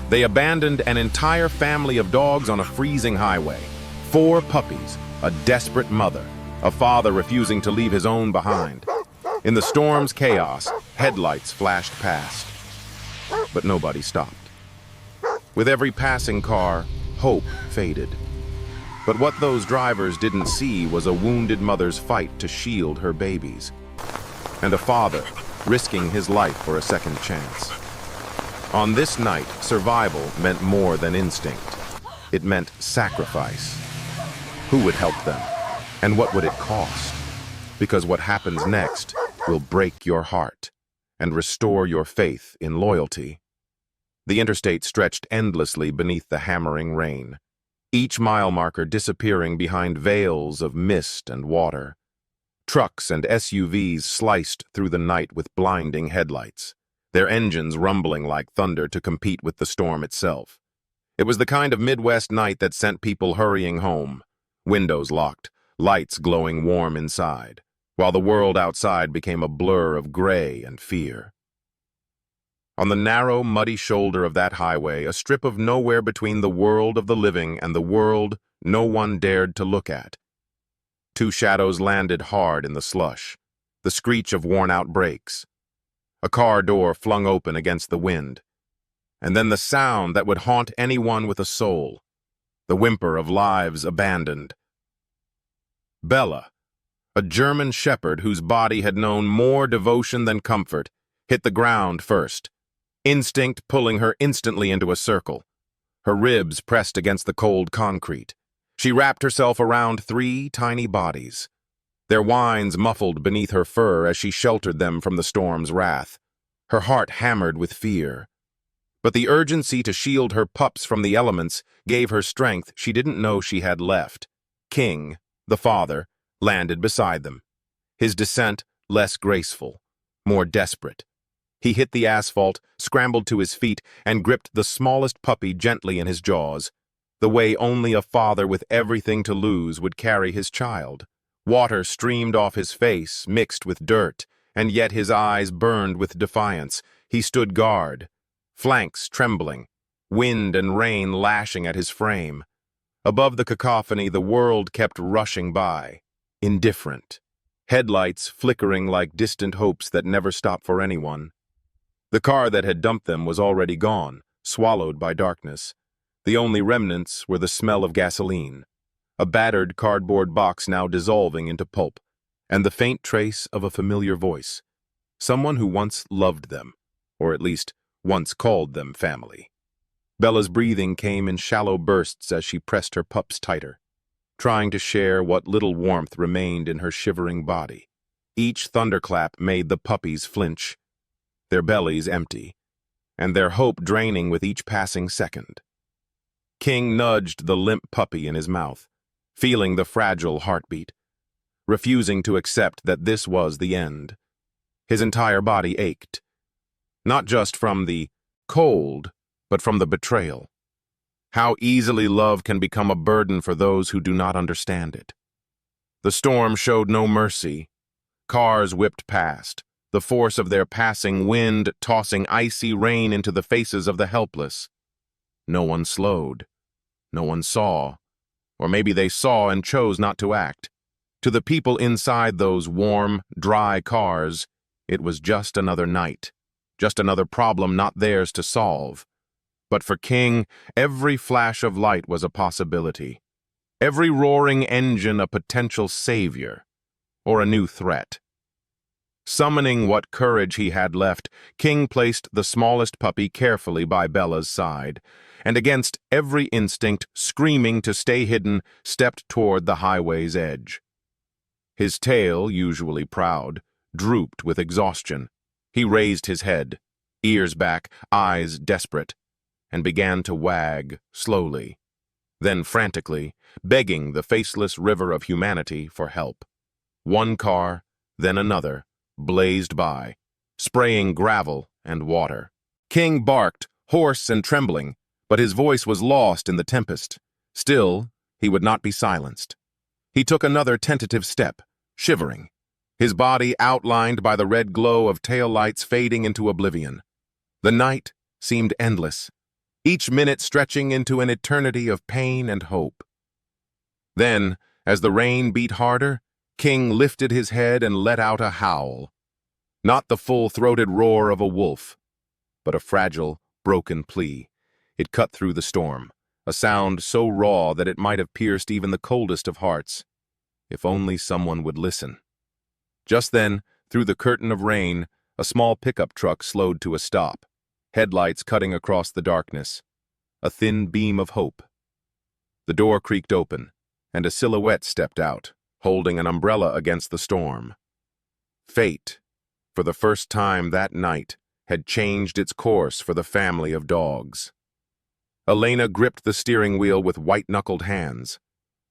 They abandoned an entire family of dogs on a freezing highway. 4 puppies, a desperate mother, a father refusing to leave his own behind. In the storm's chaos, headlights flashed past, but nobody stopped. With every passing car, hope faded. But what those drivers didn't see was a wounded mother's fight to shield her babies, and a father risking his life for a second chance. On this night, survival meant more than instinct. It meant sacrifice. Who would help them? And what would it cost? Because what happens next will break your heart and restore your faith in loyalty. The interstate stretched endlessly beneath the hammering rain, each mile marker disappearing behind veils of mist and water. Trucks and SUVs sliced through the night with blinding headlights, their engines rumbling like thunder to compete with the storm itself. It was the kind of Midwest night that sent people hurrying home, windows locked, lights glowing warm inside, while the world outside became a blur of gray and fear. On the narrow, muddy shoulder of that highway, a strip of nowhere between the world of the living and the world no one dared to look at. 2 shadows landed hard in the slush, the screech of worn-out brakes. A car door flung open against the wind, and then the sound that would haunt anyone with a soul, the whimper of lives abandoned. Bella, a German shepherd whose body had known more devotion than comfort, hit the ground first, instinct pulling her instantly into a circle. Her ribs pressed against the cold concrete. She wrapped herself around 3 tiny bodies, their whines muffled beneath her fur as she sheltered them from the storm's wrath. Her heart hammered with fear. But the urgency to shield her pups from the elements gave her strength she didn't know she had left. King, the father, landed beside them, his descent less graceful, more desperate. He hit the asphalt, scrambled to his feet, and gripped the smallest puppy gently in his jaws, the way only a father with everything to lose would carry his child. Water streamed off his face, mixed with dirt, and yet his eyes burned with defiance. He stood guard, flanks trembling, wind and rain lashing at his frame. Above the cacophony, the world kept rushing by, indifferent, headlights flickering like distant hopes that never stop for anyone. The car that had dumped them was already gone, swallowed by darkness. The only remnants were the smell of gasoline, a battered cardboard box now dissolving into pulp, and the faint trace of a familiar voice, someone who once loved them, or at least once called them family. Bella's breathing came in shallow bursts as she pressed her pups tighter, trying to share what little warmth remained in her shivering body. Each thunderclap made the puppies flinch, their bellies empty, and their hope draining with each passing second. King nudged the limp puppy in his mouth, feeling the fragile heartbeat, refusing to accept that this was the end. His entire body ached, not just from the cold, but from the betrayal. How easily love can become a burden for those who do not understand it. The storm showed no mercy. Cars whipped past, the force of their passing wind tossing icy rain into the faces of the helpless. No one slowed. No one saw. Or maybe they saw and chose not to act. To the people inside those warm, dry cars, it was just another night, just another problem not theirs to solve. But for King, every flash of light was a possibility. Every roaring engine a potential savior, or a new threat. Summoning what courage he had left, King placed the smallest puppy carefully by Bella's side, and against every instinct, screaming to stay hidden, stepped toward the highway's edge. His tail, usually proud, drooped with exhaustion. He raised his head, ears back, eyes desperate, and began to wag slowly, then frantically, begging the faceless river of humanity for help. One car, then another, blazed by, spraying gravel and water. King barked, hoarse and trembling, but his voice was lost in the tempest. Still, he would not be silenced. He took another tentative step, shivering, his body outlined by the red glow of taillights fading into oblivion. The night seemed endless. each minute stretching into an eternity of pain and hope. Then, as the rain beat harder, King lifted his head and let out a howl. Not the full-throated roar of a wolf, but a fragile, broken plea. It cut through the storm, a sound so raw that it might have pierced even the coldest of hearts. If only someone would listen. Just then, through the curtain of rain, a small pickup truck slowed to a stop, headlights cutting across the darkness. A thin beam of hope. The door creaked open, and a silhouette stepped out, holding an umbrella against the storm. Fate, for the first time that night, had changed its course for the family of dogs. Elena gripped the steering wheel with white-knuckled hands.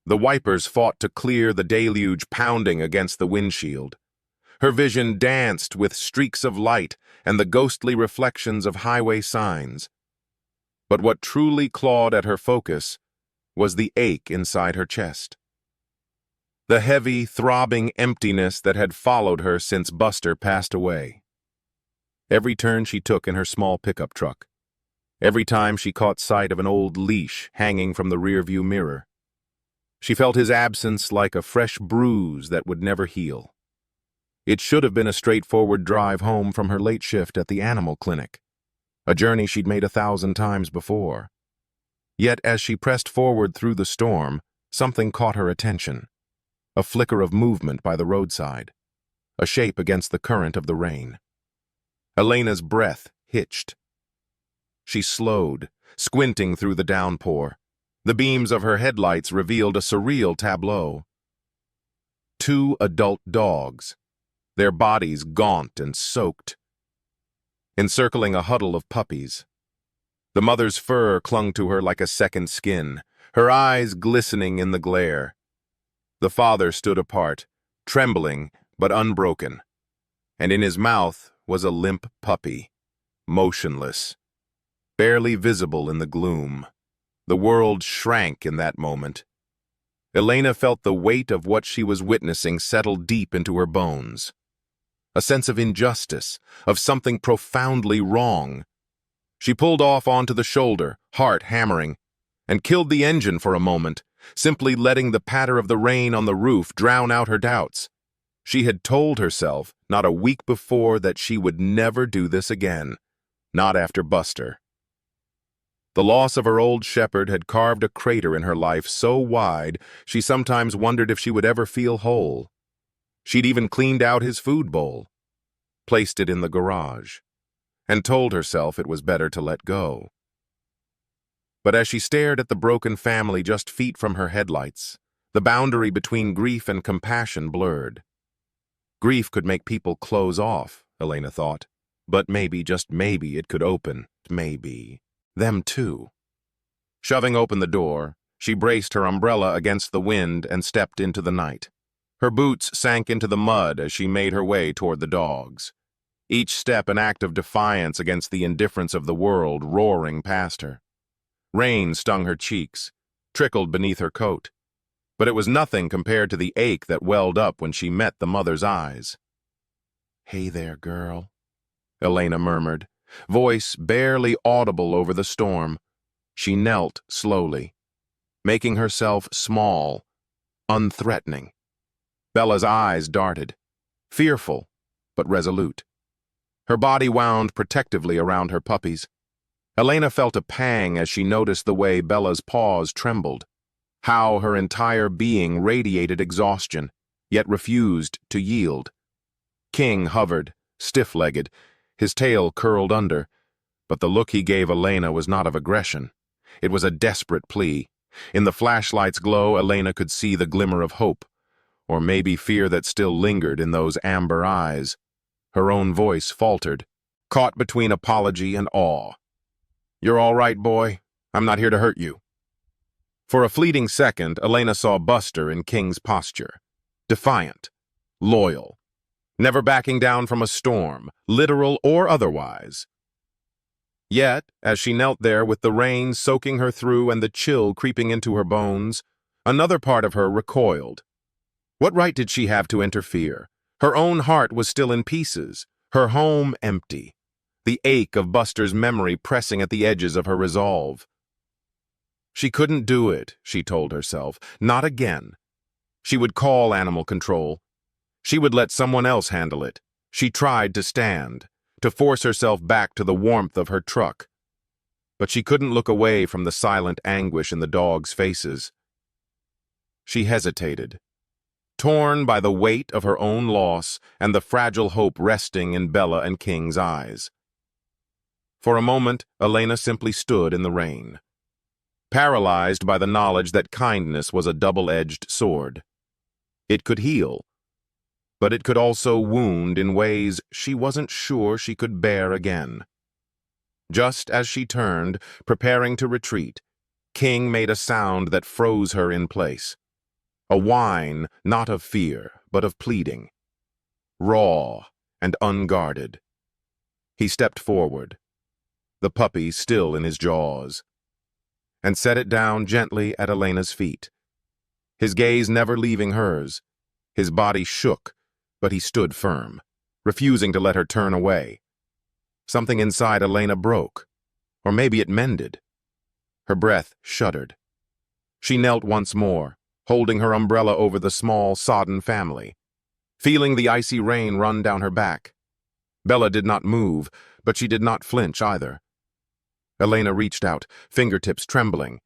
The wipers fought to clear the deluge pounding against the windshield. Her vision danced with streaks of light and the ghostly reflections of highway signs. But what truly clawed at her focus was the ache inside her chest. The heavy, throbbing emptiness that had followed her since Buster passed away. Every turn she took in her small pickup truck, every time she caught sight of an old leash hanging from the rearview mirror, she felt his absence like a fresh bruise that would never heal. It should have been a straightforward drive home from her late shift at the animal clinic, a journey she'd made 1,000 times before. Yet as she pressed forward through the storm, something caught her attention. A flicker of movement by the roadside, a shape against the current of the rain. Elena's breath hitched. She slowed, squinting through the downpour. The beams of her headlights revealed a surreal tableau. 2 adult dogs, their bodies gaunt and soaked, encircling a huddle of puppies. The mother's fur clung to her like a second skin, her eyes glistening in the glare. The father stood apart, trembling but unbroken, and in his mouth was a limp puppy, motionless, barely visible in the gloom. The world shrank in that moment. Elena felt the weight of what she was witnessing settle deep into her bones. A sense of injustice, of something profoundly wrong. She pulled off onto the shoulder, heart hammering, and killed the engine for a moment, simply letting the patter of the rain on the roof drown out her doubts. She had told herself, not a week before, that she would never do this again. Not after Buster. The loss of her old shepherd had carved a crater in her life so wide she sometimes wondered if she would ever feel whole. She'd even cleaned out his food bowl, placed it in the garage, and told herself it was better to let go. But as she stared at the broken family just feet from her headlights, the boundary between grief and compassion blurred. Grief could make people close off, Elena thought, but maybe, just maybe, it could open, maybe, them too. Shoving open the door, she braced her umbrella against the wind and stepped into the night. Her boots sank into the mud as she made her way toward the dogs. Each step an act of defiance against the indifference of the world roaring past her. Rain stung her cheeks, trickled beneath her coat, but it was nothing compared to the ache that welled up when she met the mother's eyes. "Hey there, girl," Elena murmured, voice barely audible over the storm. She knelt slowly, making herself small, unthreatening. Bella's eyes darted, fearful but resolute. Her body wound protectively around her puppies. Elena felt a pang as she noticed the way Bella's paws trembled, how her entire being radiated exhaustion, yet refused to yield. King hovered, stiff-legged, his tail curled under, but the look he gave Elena was not of aggression. It was a desperate plea. In the flashlight's glow, Elena could see the glimmer of hope, or maybe fear that still lingered in those amber eyes. Her own voice faltered, caught between apology and awe. "You're all right, boy. I'm not here to hurt you." For a fleeting second, Elena saw Buster in King's posture. Defiant, loyal, never backing down from a storm, literal or otherwise. Yet, as she knelt there with the rain soaking her through and the chill creeping into her bones, another part of her recoiled. What right did she have to interfere? Her own heart was still in pieces, her home empty. the ache of Buster's memory pressing at the edges of her resolve. She couldn't do it, she told herself. Not again. She would call animal control. She would let someone else handle it. She tried to stand, to force herself back to the warmth of her truck. But she couldn't look away from the silent anguish in the dogs' faces. She hesitated, torn by the weight of her own loss and the fragile hope resting in Bella and King's eyes. For a moment, Elena simply stood in the rain, paralyzed by the knowledge that kindness was a double-edged sword. It could heal, but it could also wound in ways she wasn't sure she could bear again. Just as she turned, preparing to retreat, King made a sound that froze her in place. A whine not of fear, but of pleading. Raw and unguarded. He stepped forward, the puppy still in his jaws, and set it down gently at Elena's feet. His gaze never leaving hers. His body shook, but he stood firm, refusing to let her turn away. Something inside Elena broke, or maybe it mended. Her breath shuddered. She knelt once more, holding her umbrella over the small, sodden family, feeling the icy rain run down her back. Bella did not move, but she did not flinch either. Elena reached out, fingertips trembling,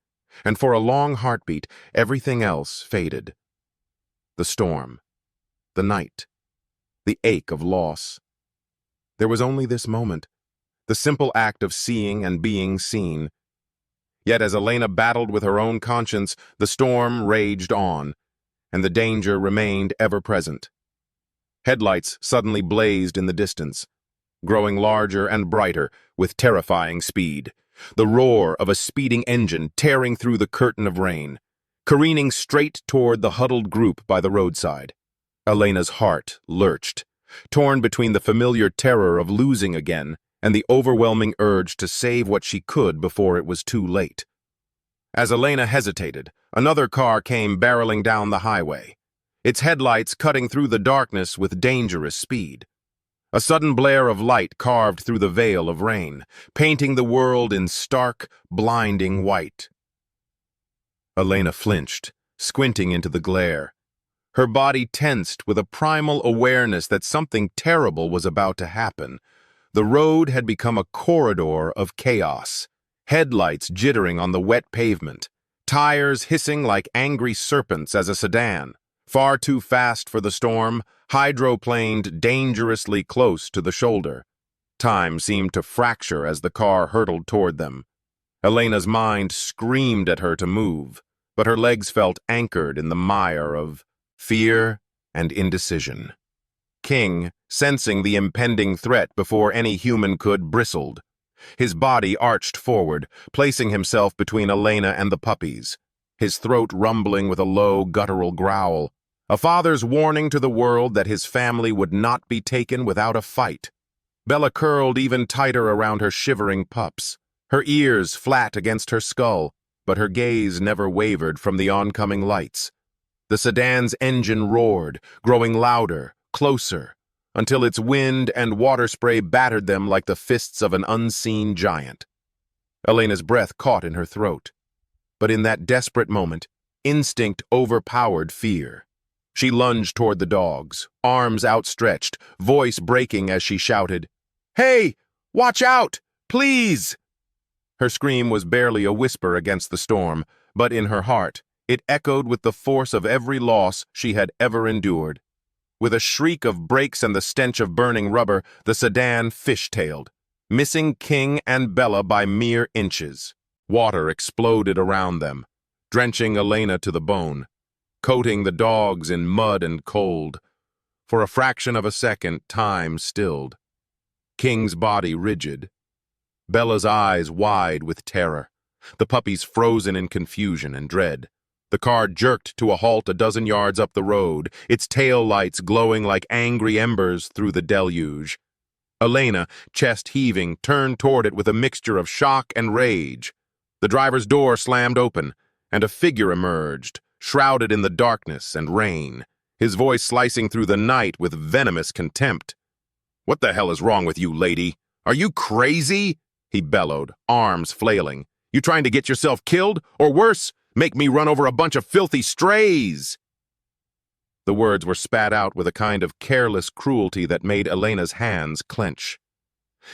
and for a long heartbeat, everything else faded. The storm, the night, the ache of loss. There was only this moment, the simple act of seeing and being seen. Yet as Elena battled with her own conscience, the storm raged on, and the danger remained ever present. Headlights suddenly blazed in the distance, growing larger and brighter with terrifying speed. The roar of a speeding engine tearing through the curtain of rain, careening straight toward the huddled group by the roadside. Elena's heart lurched, torn between the familiar terror of losing again and the overwhelming urge to save what she could before it was too late. As Elena hesitated, another car came barreling down the highway, its headlights cutting through the darkness with dangerous speed. A sudden blare of light carved through the veil of rain, painting the world in stark, blinding white. Elena flinched, squinting into the glare. Her body tensed with a primal awareness that something terrible was about to happen. The road had become a corridor of chaos, headlights jittering on the wet pavement, tires hissing like angry serpents as a sedan, far too fast for the storm, hydroplaned dangerously close to the shoulder. Time seemed to fracture as the car hurtled toward them. Elena's mind screamed at her to move, but her legs felt anchored in the mire of fear and indecision. King, sensing the impending threat before any human could, bristled. His body arched forward, placing himself between Elena and the puppies, his throat rumbling with a low, guttural growl, a father's warning to the world that his family would not be taken without a fight. Bella curled even tighter around her shivering pups, her ears flat against her skull, but her gaze never wavered from the oncoming lights. The sedan's engine roared, growing louder, closer, until its wind and water spray battered them like the fists of an unseen giant. Elena's breath caught in her throat. But in that desperate moment, instinct overpowered fear. She lunged toward the dogs, arms outstretched, voice breaking as she shouted, "Hey! Watch out! Please!" Her scream was barely a whisper against the storm, but in her heart, it echoed with the force of every loss she had ever endured. With a shriek of brakes and the stench of burning rubber, the sedan fishtailed, missing King and Bella by mere inches. Water exploded around them, drenching Elena to the bone, coating the dogs in mud and cold. For a fraction of a second, time stilled. King's body rigid, Bella's eyes wide with terror, the puppies frozen in confusion and dread. The car jerked to a halt a dozen yards up the road, its tail lights glowing like angry embers through the deluge. Elena, chest heaving, turned toward it with a mixture of shock and rage. The driver's door slammed open, and a figure emerged, shrouded in the darkness and rain, his voice slicing through the night with venomous contempt. "What the hell is wrong with you, lady? "Are you crazy?" he bellowed, arms flailing. "You trying to get yourself killed? Or worse, make me run over a bunch of filthy strays?" The words were spat out with a kind of careless cruelty that made Elena's hands clench.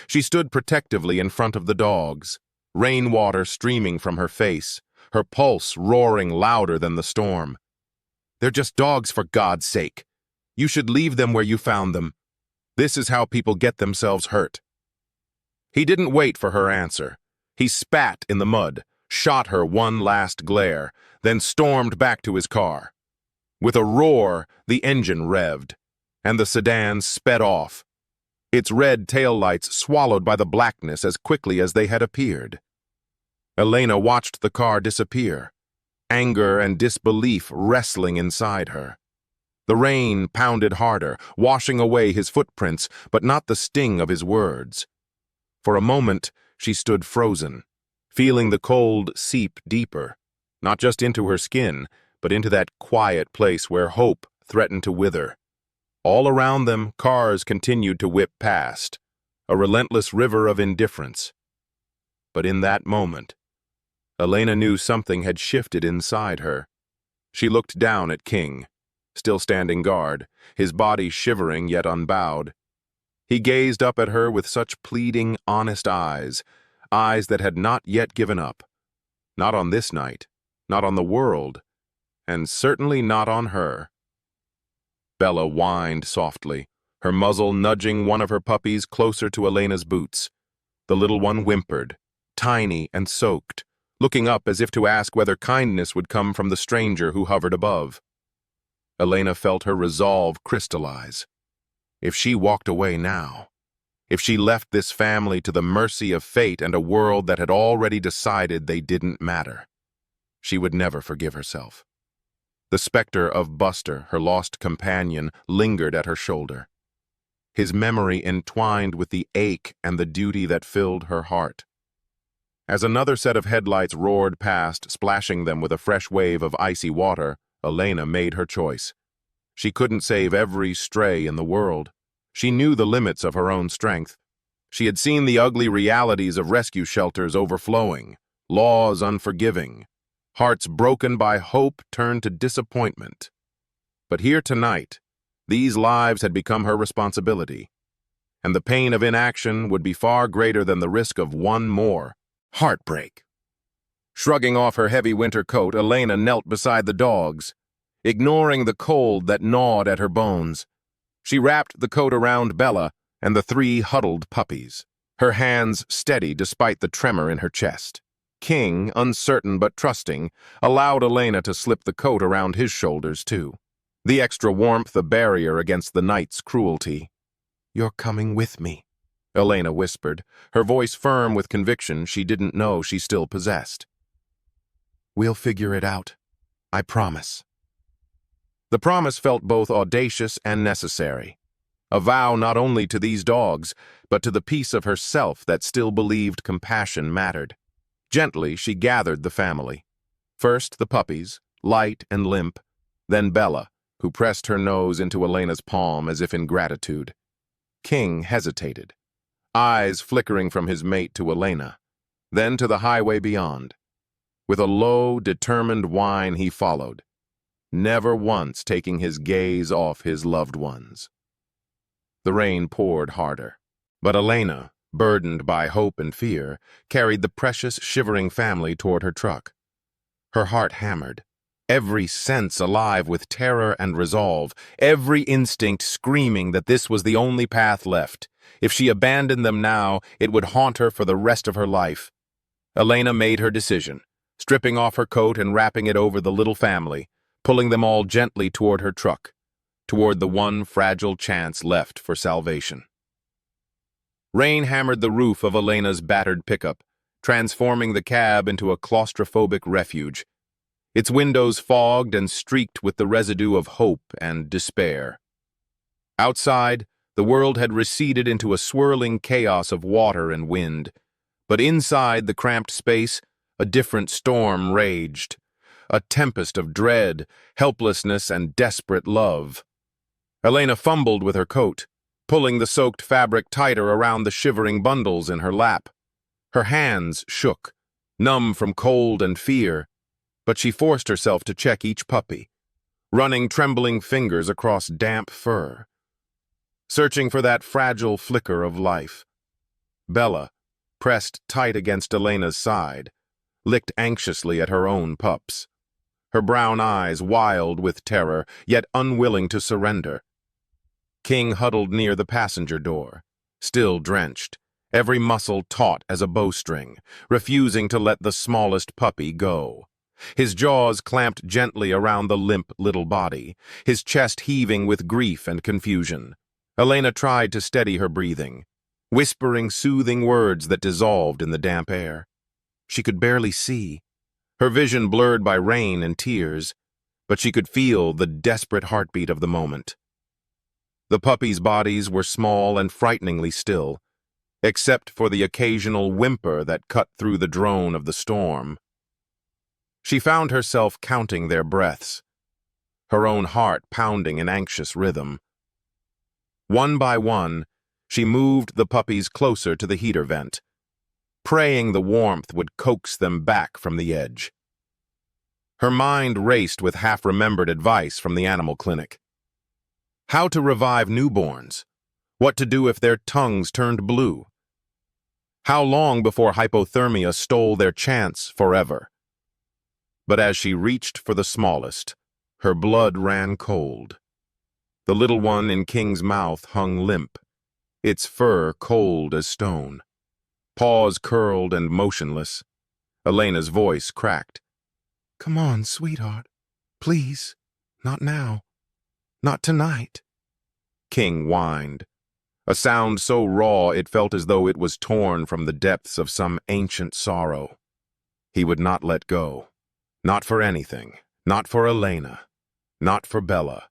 She stood protectively in front of the dogs, rainwater streaming from her face, her pulse roaring louder than the storm. "They're just dogs, for God's sake. You should leave them where you found them. This is how people get themselves hurt." He didn't wait for her answer. He spat in the mud, shot her one last glare, then stormed back to his car. With a roar, the engine revved, and the sedan sped off, its red taillights swallowed by the blackness as quickly as they had appeared. Elena watched the car disappear, anger and disbelief wrestling inside her. The rain pounded harder, washing away his footprints, but not the sting of his words. For a moment, she stood frozen, feeling the cold seep deeper, not just into her skin, but into that quiet place where hope threatened to wither. All around them, cars continued to whip past, a relentless river of indifference. But in that moment, Elena knew something had shifted inside her. She looked down at King, still standing guard, his body shivering yet unbowed. He gazed up at her with such pleading, honest eyes, eyes that had not yet given up. Not on this night, not on the world, and certainly not on her. Bella whined softly, her muzzle nudging one of her puppies closer to Elena's boots. The little one whimpered, tiny and soaked, looking up as if to ask whether kindness would come from the stranger who hovered above. Elena felt her resolve crystallize. If she walked away now, if she left this family to the mercy of fate and a world that had already decided they didn't matter, she would never forgive herself. The specter of Buster, her lost companion, lingered at her shoulder. His memory entwined with the ache and the duty that filled her heart. As another set of headlights roared past, splashing them with a fresh wave of icy water, Elena made her choice. She couldn't save every stray in the world. She knew the limits of her own strength. She had seen the ugly realities of rescue shelters overflowing, laws unforgiving, hearts broken by hope turned to disappointment. But here tonight, these lives had become her responsibility, and the pain of inaction would be far greater than the risk of one more heartbreak. Shrugging off her heavy winter coat, Elena knelt beside the dogs, ignoring the cold that gnawed at her bones. She wrapped the coat around Bella and the three huddled puppies, her hands steady despite the tremor in her chest. King, uncertain but trusting, allowed Elena to slip the coat around his shoulders, too. The extra warmth a barrier against the night's cruelty. "You're coming with me," Elena whispered, her voice firm with conviction she didn't know she still possessed. "We'll figure it out. I promise." The promise felt both audacious and necessary. A vow not only to these dogs, but to the piece of herself that still believed compassion mattered. Gently, she gathered the family. First the puppies, light and limp, then Bella, who pressed her nose into Elena's palm as if in gratitude. King hesitated, eyes flickering from his mate to Elena, then to the highway beyond. With a low, determined whine he followed, never once taking his gaze off his loved ones. The rain poured harder, but Elena, burdened by hope and fear, carried the precious, shivering family toward her truck. Her heart hammered, every sense alive with terror and resolve, every instinct screaming that this was the only path left. If she abandoned them now, it would haunt her for the rest of her life. Elena made her decision, stripping off her coat and wrapping it over the little family, pulling them all gently toward her truck, toward the one fragile chance left for salvation. Rain hammered the roof of Elena's battered pickup, transforming the cab into a claustrophobic refuge, its windows fogged and streaked with the residue of hope and despair. Outside, the world had receded into a swirling chaos of water and wind, but inside the cramped space, a different storm raged, a tempest of dread, helplessness, and desperate love. Elena fumbled with her coat, pulling the soaked fabric tighter around the shivering bundles in her lap. Her hands shook, numb from cold and fear, but she forced herself to check each puppy, running trembling fingers across damp fur, searching for that fragile flicker of life. Bella, pressed tight against Elena's side, licked anxiously at her own pups, her brown eyes wild with terror, yet unwilling to surrender. King huddled near the passenger door, still drenched, every muscle taut as a bowstring, refusing to let the smallest puppy go. His jaws clamped gently around the limp little body, his chest heaving with grief and confusion. Elena tried to steady her breathing, whispering soothing words that dissolved in the damp air. She could barely see, her vision blurred by rain and tears, but she could feel the desperate heartbeat of the moment. The puppies' bodies were small and frighteningly still, except for the occasional whimper that cut through the drone of the storm. She found herself counting their breaths, her own heart pounding in anxious rhythm. One by one, she moved the puppies closer to the heater vent, praying the warmth would coax them back from the edge. Her mind raced with half-remembered advice from the animal clinic. How to revive newborns, what to do if their tongues turned blue, how long before hypothermia stole their chance forever. But as she reached for the smallest, her blood ran cold. The little one in King's mouth hung limp, its fur cold as stone, paws curled and motionless. Elena's voice cracked. "Come on, sweetheart. Please, not now. Not tonight." King whined, a sound so raw it felt as though it was torn from the depths of some ancient sorrow. He would not let go. Not for anything. Not for Elena. Not for Bella.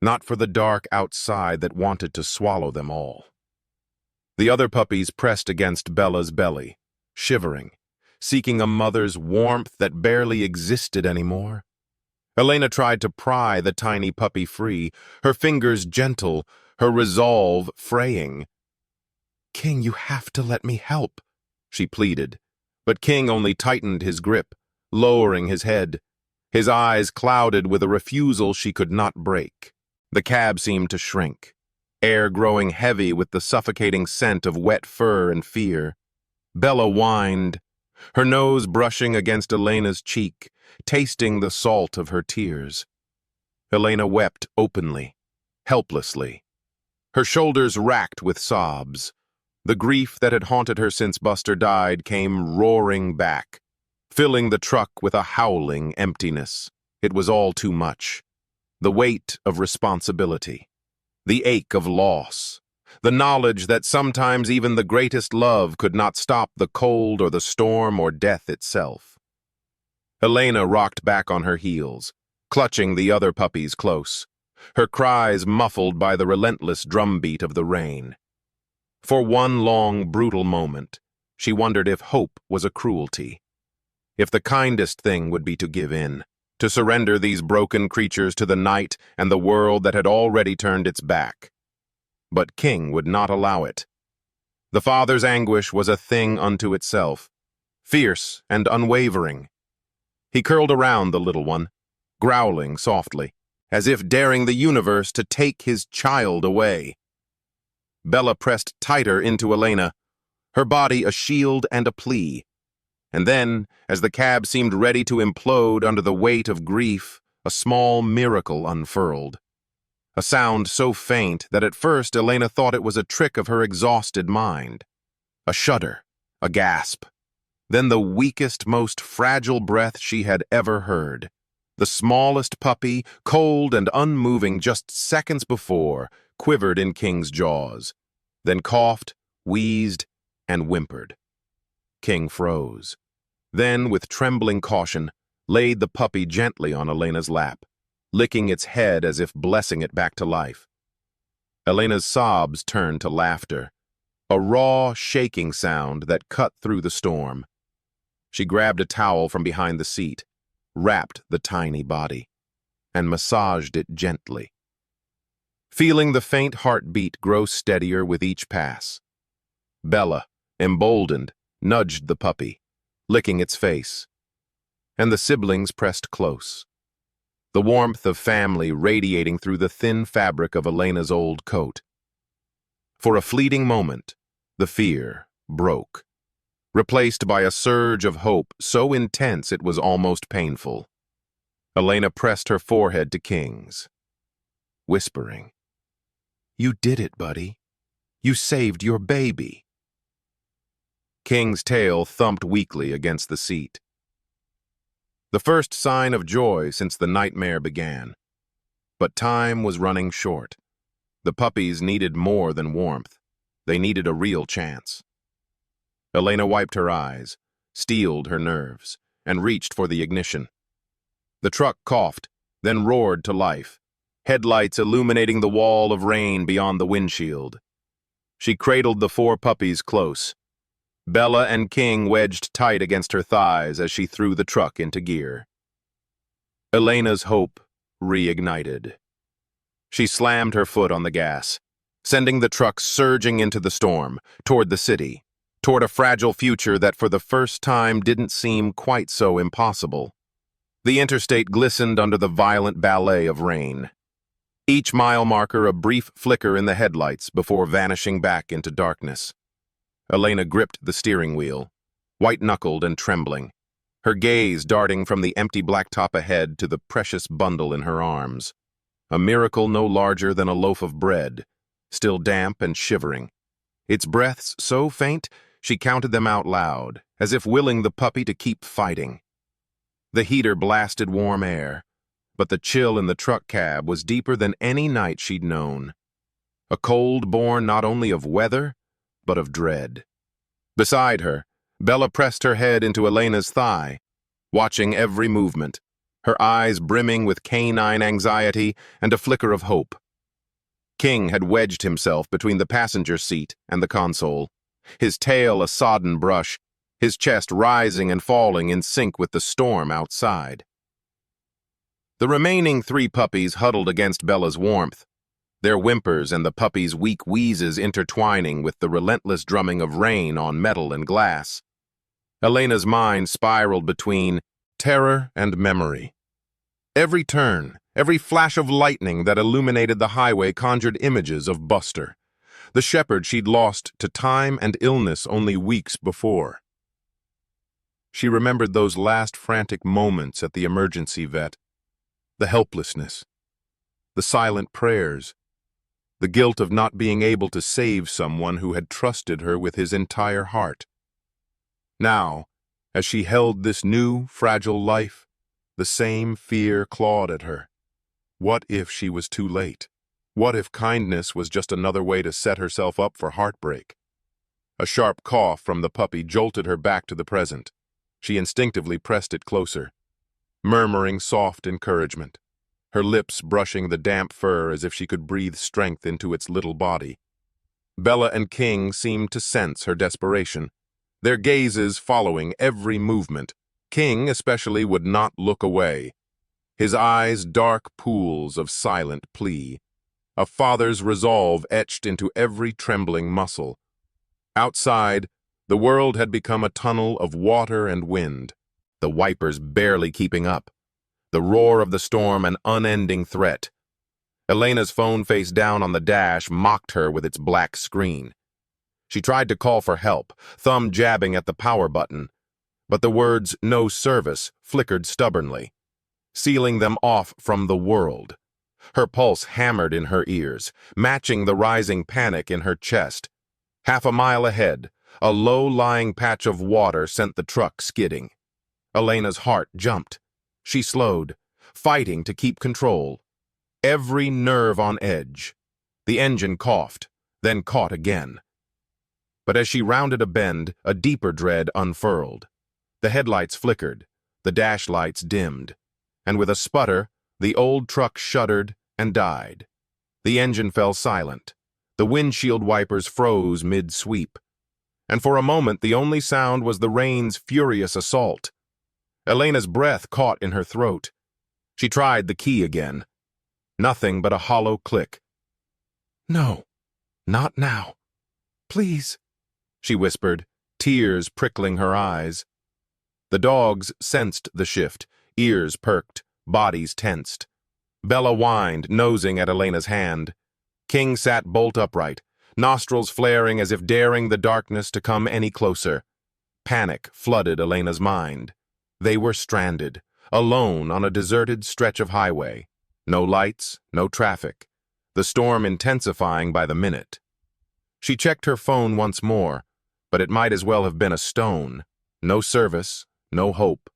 Not for the dark outside that wanted to swallow them all. The other puppies pressed against Bella's belly, shivering, seeking a mother's warmth that barely existed anymore. Elena tried to pry the tiny puppy free, her fingers gentle, her resolve fraying. "King, you have to let me help," she pleaded, but King only tightened his grip, lowering his head, his eyes clouded with a refusal she could not break. The cab seemed to shrink, air growing heavy with the suffocating scent of wet fur and fear. Bella whined, her nose brushing against Elena's cheek, tasting the salt of her tears. Elena wept openly, helplessly, her shoulders racked with sobs. The grief that had haunted her since Buster died came roaring back, filling the truck with a howling emptiness. It was all too much. The weight of responsibility, the ache of loss, the knowledge that sometimes even the greatest love could not stop the cold or the storm or death itself. Elena rocked back on her heels, clutching the other puppies close, her cries muffled by the relentless drumbeat of the rain. For one long, brutal moment, she wondered if hope was a cruelty, if the kindest thing would be to give in, to surrender these broken creatures to the night and the world that had already turned its back. But King would not allow it. The father's anguish was a thing unto itself, fierce and unwavering. He curled around the little one, growling softly, as if daring the universe to take his child away. Bella pressed tighter into Elena, her body a shield and a plea. And then, as the cab seemed ready to implode under the weight of grief, a small miracle unfurled. A sound so faint that at first Elena thought it was a trick of her exhausted mind. A shudder, a gasp. Then the weakest, most fragile breath she had ever heard. The smallest puppy, cold and unmoving just seconds before, quivered in King's jaws, then coughed, wheezed, and whimpered. King froze. Then, with trembling caution, laid the puppy gently on Elena's lap, licking its head as if blessing it back to life. Elena's sobs turned to laughter, a raw, shaking sound that cut through the storm. She grabbed a towel from behind the seat, wrapped the tiny body, and massaged it gently. feeling the faint heartbeat grow steadier with each pass. Bella, emboldened, nudged the puppy, licking its face, and the siblings pressed close, the warmth of family radiating through the thin fabric of Elena's old coat. For a fleeting moment, the fear broke, replaced by a surge of hope so intense it was almost painful. Elena pressed her forehead to King's, whispering, "You did it, buddy. You saved your baby." King's tail thumped weakly against the seat. The first sign of joy since the nightmare began. But time was running short. The puppies needed more than warmth. They needed a real chance. Elena wiped her eyes, steeled her nerves, and reached for the ignition. The truck coughed, then roared to life, headlights illuminating the wall of rain beyond the windshield. She cradled the 4 puppies close, Bella and King wedged tight against her thighs as she threw the truck into gear. Elena's hope reignited. She slammed her foot on the gas, sending the truck surging into the storm, toward the city, toward a fragile future that for the first time didn't seem quite so impossible. The interstate glistened under the violent ballet of rain, each mile marker a brief flicker in the headlights before vanishing back into darkness. Elena gripped the steering wheel, white-knuckled and trembling, her gaze darting from the empty blacktop ahead to the precious bundle in her arms, a miracle no larger than a loaf of bread, still damp and shivering, its breaths so faint she counted them out loud, as if willing the puppy to keep fighting. The heater blasted warm air, but the chill in the truck cab was deeper than any night she'd known, a cold born not only of weather, but of dread. Beside her, Bella pressed her head into Elena's thigh, watching every movement, her eyes brimming with canine anxiety and a flicker of hope. King had wedged himself between the passenger seat and the console, his tail a sodden brush, his chest rising and falling in sync with the storm outside. The remaining 3 puppies huddled against Bella's warmth, their whimpers and the puppy's weak wheezes intertwining with the relentless drumming of rain on metal and glass. Elena's mind spiraled between terror and memory. Every turn, every flash of lightning that illuminated the highway conjured images of Buster, the shepherd she'd lost to time and illness only weeks before. She remembered those last frantic moments at the emergency vet, the helplessness, the silent prayers, the guilt of not being able to save someone who had trusted her with his entire heart. Now, as she held this new, fragile life, the same fear clawed at her. What if she was too late? What if kindness was just another way to set herself up for heartbreak? A sharp cough from the puppy jolted her back to the present. She instinctively pressed it closer, murmuring soft encouragement, her lips brushing the damp fur as if she could breathe strength into its little body. Bella and King seemed to sense her desperation, their gazes following every movement. King especially would not look away, his eyes dark pools of silent plea, a father's resolve etched into every trembling muscle. Outside, the world had become a tunnel of water and wind, the wipers barely keeping up, the roar of the storm an unending threat. Elena's phone face down on the dash mocked her with its black screen. She tried to call for help, thumb jabbing at the power button, but the words "no service" flickered stubbornly, sealing them off from the world. Her pulse hammered in her ears, matching the rising panic in her chest. Half a mile ahead, a low-lying patch of water sent the truck skidding. Elena's heart jumped. She slowed, fighting to keep control, every nerve on edge. The engine coughed, then caught again. But as she rounded a bend, a deeper dread unfurled. The headlights flickered, the dash lights dimmed, and with a sputter, the old truck shuddered and died. The engine fell silent. The windshield wipers froze mid-sweep. And for a moment, the only sound was the rain's furious assault. Elena's breath caught in her throat. She tried the key again. Nothing but a hollow click. "No, not now. Please," she whispered, tears prickling her eyes. The dogs sensed the shift, ears perked, bodies tensed. Bella whined, nosing at Elena's hand. King sat bolt upright, nostrils flaring as if daring the darkness to come any closer. Panic flooded Elena's mind. They were stranded, alone on a deserted stretch of highway. No lights, no traffic. The storm intensifying by the minute. She checked her phone once more, but it might as well have been a stone. No service, no hope.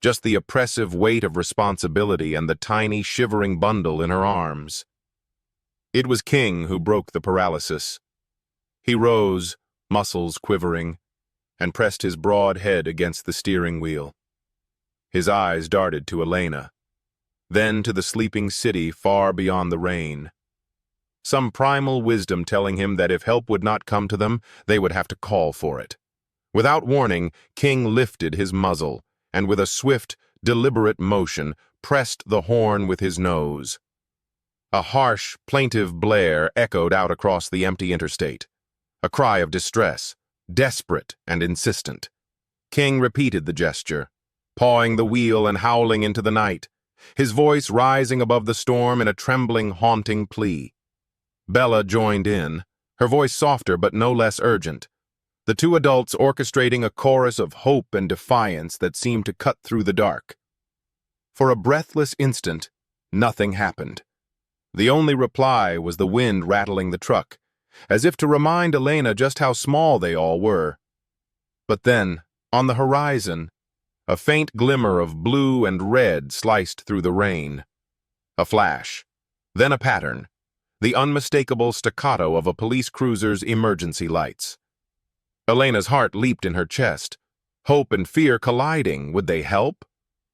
Just the oppressive weight of responsibility and the tiny, shivering bundle in her arms. It was King who broke the paralysis. He rose, muscles quivering, and pressed his broad head against the steering wheel. His eyes darted to Elena, then to the sleeping city far beyond the rain. Some primal wisdom telling him that if help would not come to them, they would have to call for it. Without warning, King lifted his muzzle, and with a swift, deliberate motion, pressed the horn with his nose. A harsh, plaintive blare echoed out across the empty interstate. A cry of distress, desperate and insistent. King repeated the gesture, pawing the wheel and howling into the night, his voice rising above the storm in a trembling, haunting plea. Bella joined in, her voice softer but no less urgent. The two adults orchestrating a chorus of hope and defiance that seemed to cut through the dark. For a breathless instant, nothing happened. The only reply was the wind rattling the truck, as if to remind Elena just how small they all were. But then, on the horizon, a faint glimmer of blue and red sliced through the rain. A flash, then a pattern, the unmistakable staccato of a police cruiser's emergency lights. Elena's heart leaped in her chest. Hope and fear colliding, would they help?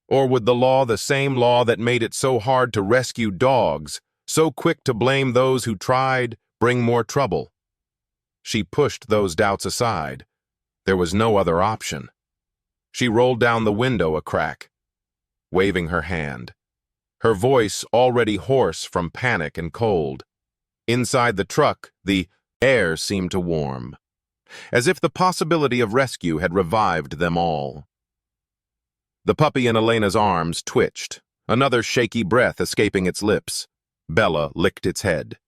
Or would the law, the same law that made it so hard to rescue dogs, so quick to blame those who tried, bring more trouble? She pushed those doubts aside. There was no other option. She rolled down the window a crack, waving her hand, her voice already hoarse from panic and cold. Inside the truck, the air seemed to warm, as if the possibility of rescue had revived them all. The puppy in Elena's arms twitched, another shaky breath escaping its lips. Bella licked its head.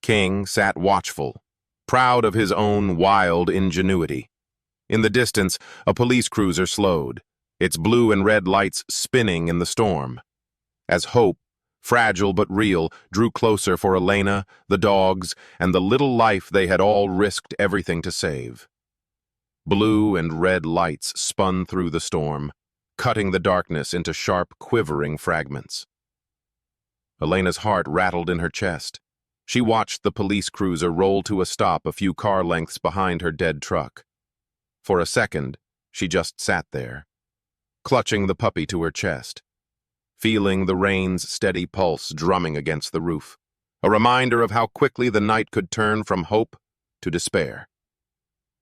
King sat watchful, proud of his own wild ingenuity. In the distance, a police cruiser slowed, its blue and red lights spinning in the storm. As hope, fragile but real, drew closer for Elena, the dogs, and the little life they had all risked everything to save. Blue and red lights spun through the storm, cutting the darkness into sharp, quivering fragments. Elena's heart rattled in her chest. She watched the police cruiser roll to a stop a few car lengths behind her dead truck. For a second, she just sat there, clutching the puppy to her chest, feeling the rain's steady pulse drumming against the roof, a reminder of how quickly the night could turn from hope to despair.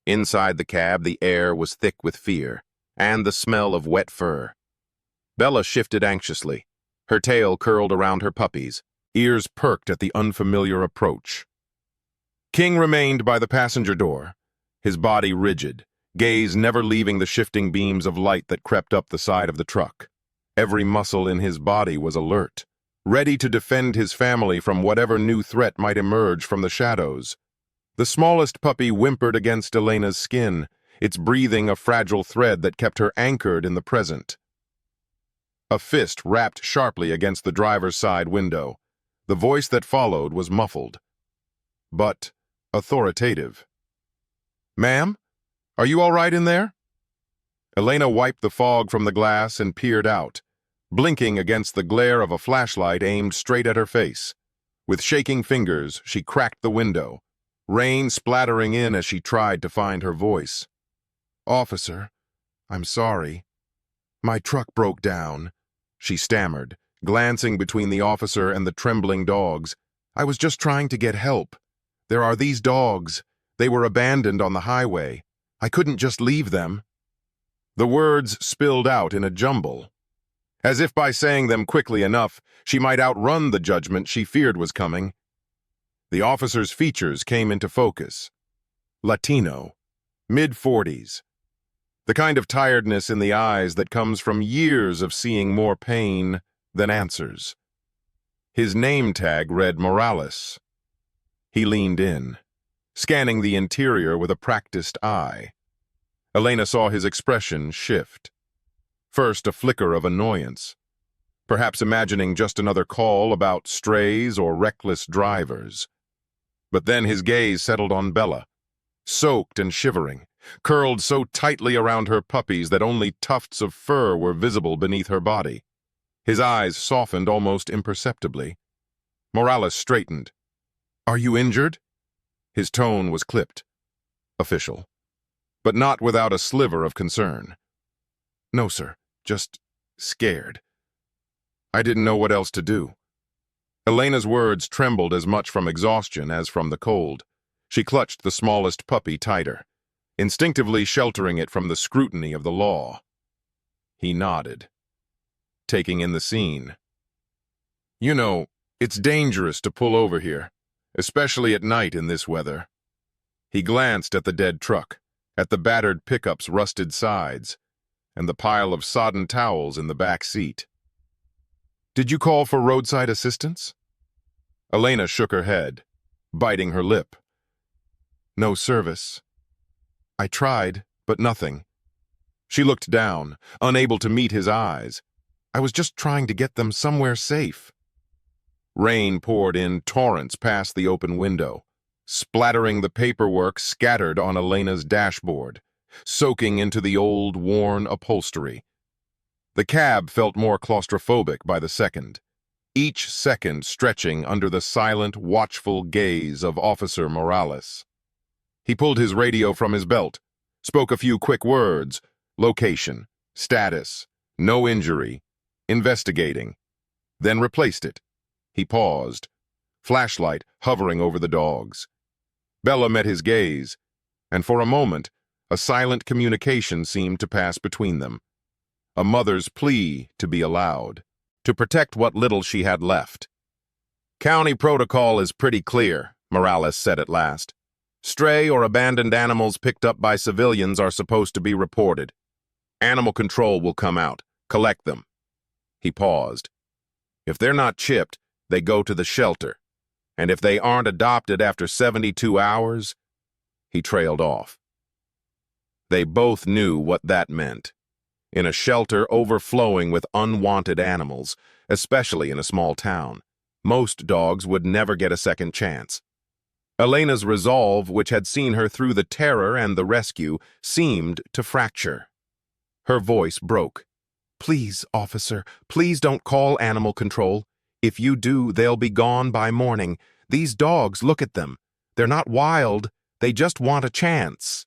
Inside the cab, the air was thick with fear, and the smell of wet fur. Bella shifted anxiously, her tail curled around her puppy's, ears perked at the unfamiliar approach. King remained by the passenger door, his body rigid, gaze never leaving the shifting beams of light that crept up the side of the truck. Every muscle in his body was alert, ready to defend his family from whatever new threat might emerge from the shadows. The smallest puppy whimpered against Elena's skin, its breathing a fragile thread that kept her anchored in the present. A fist rapped sharply against the driver's side window. The voice that followed was muffled, but authoritative. "Ma'am, are you all right in there?" Elena wiped the fog from the glass and peered out, blinking against the glare of a flashlight aimed straight at her face. With shaking fingers, she cracked the window, rain splattering in as she tried to find her voice. "Officer, I'm sorry. My truck broke down," she stammered, glancing between the officer and the trembling dogs. "I was just trying to get help. There are these dogs. They were abandoned on the highway. I couldn't just leave them." The words spilled out in a jumble, as if by saying them quickly enough, she might outrun the judgment she feared was coming. The officer's features came into focus. Latino, mid-40s. The kind of tiredness in the eyes that comes from years of seeing more pain than answers. His name tag read Morales. He leaned in, scanning the interior with a practiced eye. Elena saw his expression shift. First, a flicker of annoyance, perhaps imagining just another call about strays or reckless drivers. But then his gaze settled on Bella, soaked and shivering, curled so tightly around her puppies that only tufts of fur were visible beneath her body. His eyes softened almost imperceptibly. Morales straightened. "Are you injured?" His tone was clipped, official, but not without a sliver of concern. "No, sir, just scared. I didn't know what else to do." Elena's words trembled as much from exhaustion as from the cold. She clutched the smallest puppy tighter, instinctively sheltering it from the scrutiny of the law. He nodded, taking in the scene. "You know, it's dangerous to pull over here, especially at night in this weather." He glanced at the dead truck, at the battered pickup's rusted sides, and the pile of sodden towels in the back seat. "Did you call for roadside assistance?" Elena shook her head, biting her lip. "No service. I tried, but nothing." She looked down, unable to meet his eyes. "I was just trying to get them somewhere safe." Rain poured in torrents past the open window, splattering the paperwork scattered on Elena's dashboard, soaking into the old, worn upholstery. The cab felt more claustrophobic by the second, each second stretching under the silent, watchful gaze of Officer Morales. He pulled his radio from his belt, spoke a few quick words: location, status, no injury, investigating, then replaced it. He paused, flashlight hovering over the dogs. Bella met his gaze, and for a moment, a silent communication seemed to pass between them. A mother's plea to be allowed, to protect what little she had left. "County protocol is pretty clear," Morales said at last. "Stray or abandoned animals picked up by civilians are supposed to be reported. Animal control will come out, collect them." He paused. "If they're not chipped, they go to the shelter. And if they aren't adopted after 72 hours, he trailed off. They both knew what that meant. In a shelter overflowing with unwanted animals, especially in a small town, most dogs would never get a second chance. Elena's resolve, which had seen her through the terror and the rescue, seemed to fracture. Her voice broke. "Please, officer, please don't call animal control. If you do, they'll be gone by morning. These dogs, look at them. They're not wild. They just want a chance."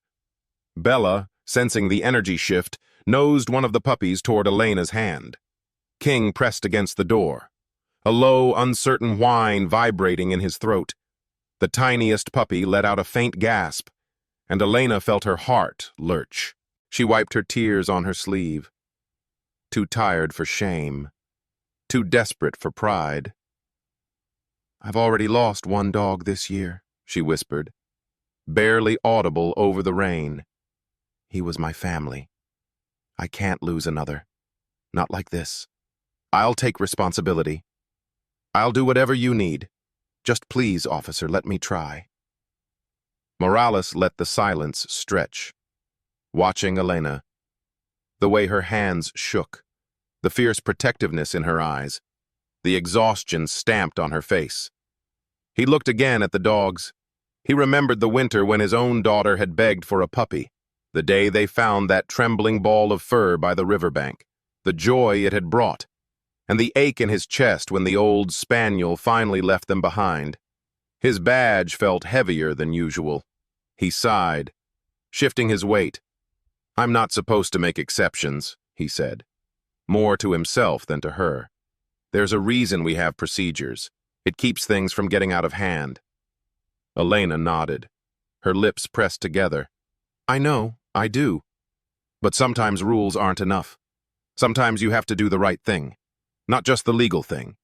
Bella, sensing the energy shift, nosed one of the puppies toward Elena's hand. King pressed against the door, a low, uncertain whine vibrating in his throat. The tiniest puppy let out a faint gasp, and Elena felt her heart lurch. She wiped her tears on her sleeve. Too tired for shame, too desperate for pride. "I've already lost one dog this year," she whispered, barely audible over the rain. "He was my family. I can't lose another. Not like this. I'll take responsibility. I'll do whatever you need. Just please, officer, let me try." Morales let the silence stretch, watching Elena. The way her hands shook, the fierce protectiveness in her eyes, the exhaustion stamped on her face. He looked again at the dogs. He remembered the winter when his own daughter had begged for a puppy, the day they found that trembling ball of fur by the riverbank, the joy it had brought, and the ache in his chest when the old spaniel finally left them behind. His badge felt heavier than usual. He sighed, shifting his weight. "I'm not supposed to make exceptions," he said, more to himself than to her. "There's a reason we have procedures. It keeps things from getting out of hand." Elena nodded, her lips pressed together. "I know, I do. But sometimes rules aren't enough. Sometimes you have to do the right thing, not just the legal thing."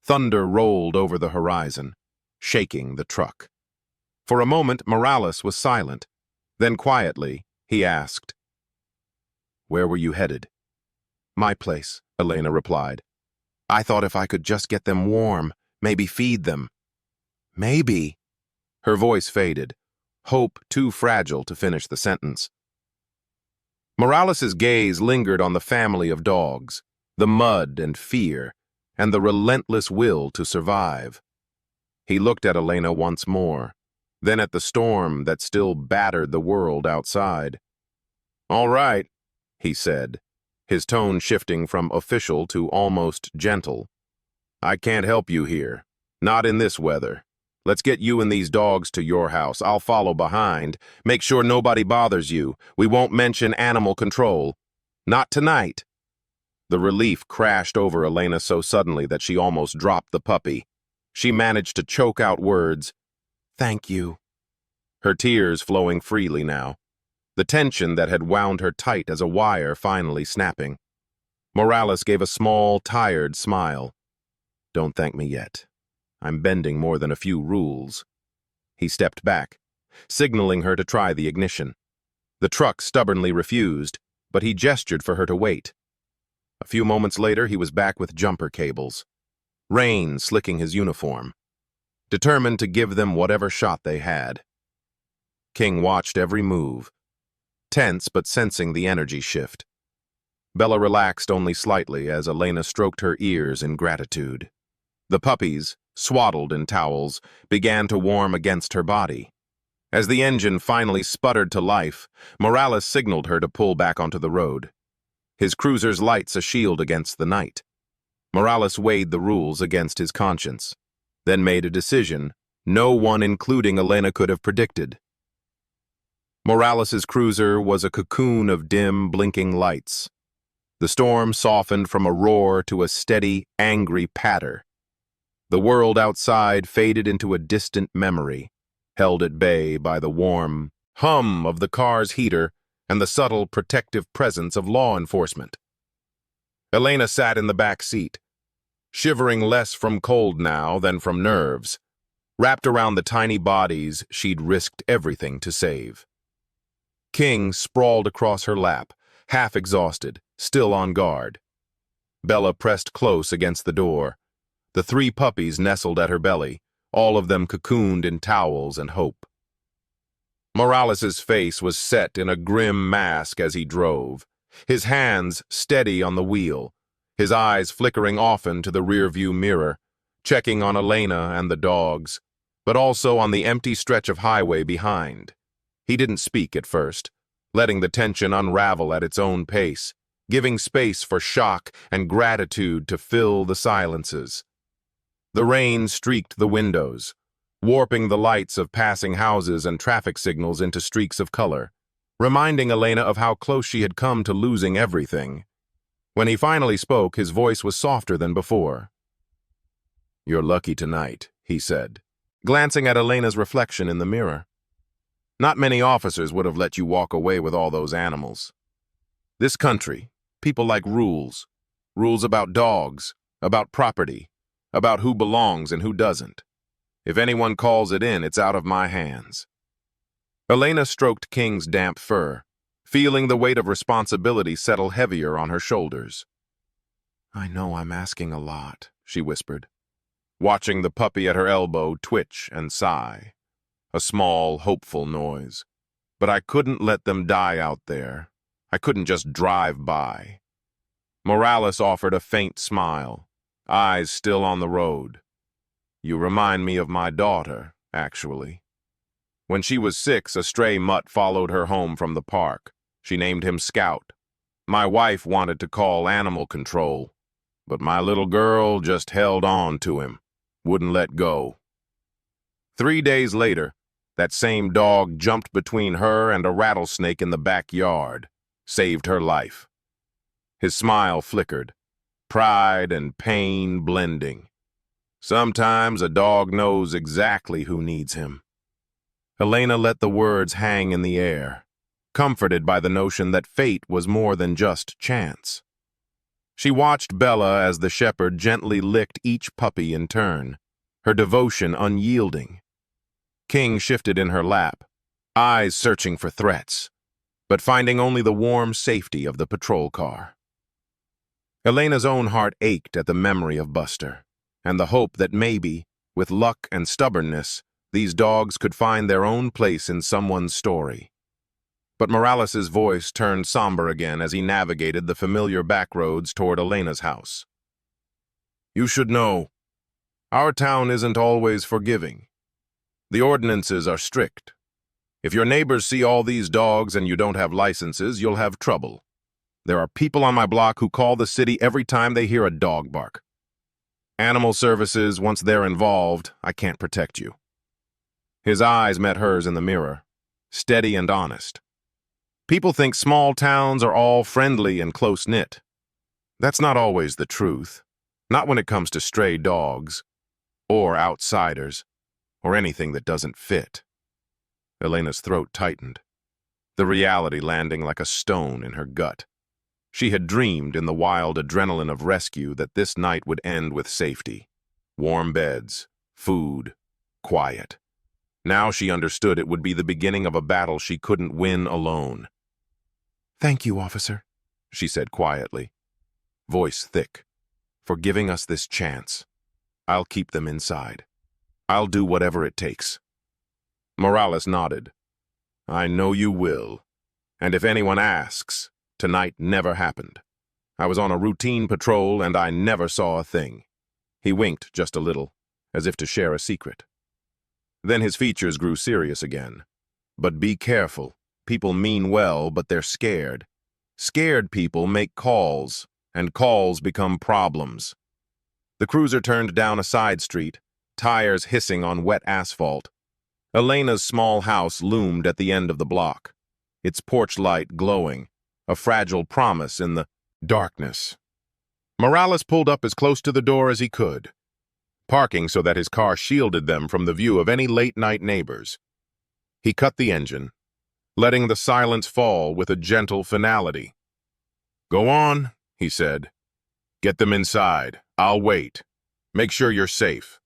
Thunder rolled over the horizon. shaking the truck. For a moment, Morales was silent. Then quietly, he asked, "Where were you headed?" "My place," Elena replied. "I thought if I could just get them warm, maybe feed them." "Maybe." Her voice faded, hope too fragile to finish the sentence. Morales's gaze lingered on the family of dogs, the mud and fear, and the relentless will to survive. He looked at Elena once more, then at the storm that still battered the world outside. "All right," he said, his tone shifting from official to almost gentle. "I can't help you here, not in this weather. Let's get you and these dogs to your house. I'll follow behind. Make sure nobody bothers you. We won't mention animal control. Not tonight." The relief crashed over Elena so suddenly that she almost dropped the puppy. She managed to choke out words, "Thank you," her tears flowing freely now, the tension that had wound her tight as a wire finally snapping. Morales gave a small, tired smile. "Don't thank me yet. I'm bending more than a few rules." He stepped back, signaling her to try the ignition. The truck stubbornly refused, but he gestured for her to wait. A few moments later, he was back with jumper cables, rain slicking his uniform, determined to give them whatever shot they had. King watched every move, tense but sensing the energy shift. Bella relaxed only slightly as Elena stroked her ears in gratitude. The puppies, swaddled in towels, began to warm against her body. As the engine finally sputtered to life, Morales signaled her to pull back onto the road, his cruiser's lights a shield against the night. Morales weighed the rules against his conscience, then made a decision no one, including Elena, could have predicted. Morales's cruiser was a cocoon of dim, blinking lights. The storm softened from a roar to a steady, angry patter. The world outside faded into a distant memory, held at bay by the warm hum of the car's heater and the subtle protective presence of law enforcement. Elena sat in the back seat, shivering less from cold now than from nerves, wrapped around the tiny bodies she'd risked everything to save. King sprawled across her lap, half exhausted, still on guard. Bella pressed close against the door. The 3 puppies nestled at her belly, all of them cocooned in towels and hope. Morales's face was set in a grim mask as he drove, his hands steady on the wheel, his eyes flickering often to the rearview mirror, checking on Elena and the dogs, but also on the empty stretch of highway behind. He didn't speak at first, letting the tension unravel at its own pace, giving space for shock and gratitude to fill the silences. The rain streaked the windows, warping the lights of passing houses and traffic signals into streaks of color, reminding Elena of how close she had come to losing everything. When he finally spoke, his voice was softer than before. "You're lucky tonight," he said, glancing at Elena's reflection in the mirror. "Not many officers would have let you walk away with all those animals. This country, people like rules. Rules about dogs, about property, about who belongs and who doesn't. If anyone calls it in, it's out of my hands." Elena stroked King's damp fur, feeling the weight of responsibility settle heavier on her shoulders. "I know I'm asking a lot," she whispered, watching the puppy at her elbow twitch and sigh. A small, hopeful noise. "But I couldn't let them die out there. I couldn't just drive by." Morales offered a faint smile, eyes still on the road. "You remind me of my daughter, actually. When she was 6, a stray mutt followed her home from the park. She named him Scout. My wife wanted to call animal control, but my little girl just held on to him, wouldn't let go. 3 days later, that same dog jumped between her and a rattlesnake in the backyard, saved her life." His smile flickered, pride and pain blending. Sometimes a dog knows exactly who needs him. Elena let the words hang in the air, comforted by the notion that fate was more than just chance. She watched Bella as the shepherd gently licked each puppy in turn, her devotion unyielding. King shifted in her lap, eyes searching for threats, but finding only the warm safety of the patrol car. Elena's own heart ached at the memory of Buster, and the hope that maybe, with luck and stubbornness, these dogs could find their own place in someone's story. But Morales's voice turned somber again as he navigated the familiar back roads toward Elena's house. "You should know, our town isn't always forgiving. The ordinances are strict. If your neighbors see all these dogs and you don't have licenses, you'll have trouble. There are people on my block who call the city every time they hear a dog bark. Animal services, once they're involved, I can't protect you." His eyes met hers in the mirror, steady and honest. People think small towns are all friendly and close-knit. That's not always the truth, not when it comes to stray dogs, or outsiders, or anything that doesn't fit. Elena's throat tightened, the reality landing like a stone in her gut. She had dreamed in the wild adrenaline of rescue that this night would end with safety. Warm beds, food, quiet. Now she understood it would be the beginning of a battle she couldn't win alone. "Thank you, officer," she said quietly, voice thick, "for giving us this chance. I'll keep them inside. I'll do whatever it takes." Morales nodded. "I know you will. And if anyone asks, tonight never happened. I was on a routine patrol and I never saw a thing." He winked just a little, as if to share a secret. Then his features grew serious again. "But be careful. People mean well, but they're scared. Scared people make calls, and calls become problems." The cruiser turned down a side street, tires hissing on wet asphalt. Elena's small house loomed at the end of the block, its porch light glowing, a fragile promise in the darkness. Morales pulled up as close to the door as he could, parking so that his car shielded them from the view of any late-night neighbors. He cut the engine, letting the silence fall with a gentle finality. "Go on," he said. "Get them inside. I'll wait. Make sure you're safe."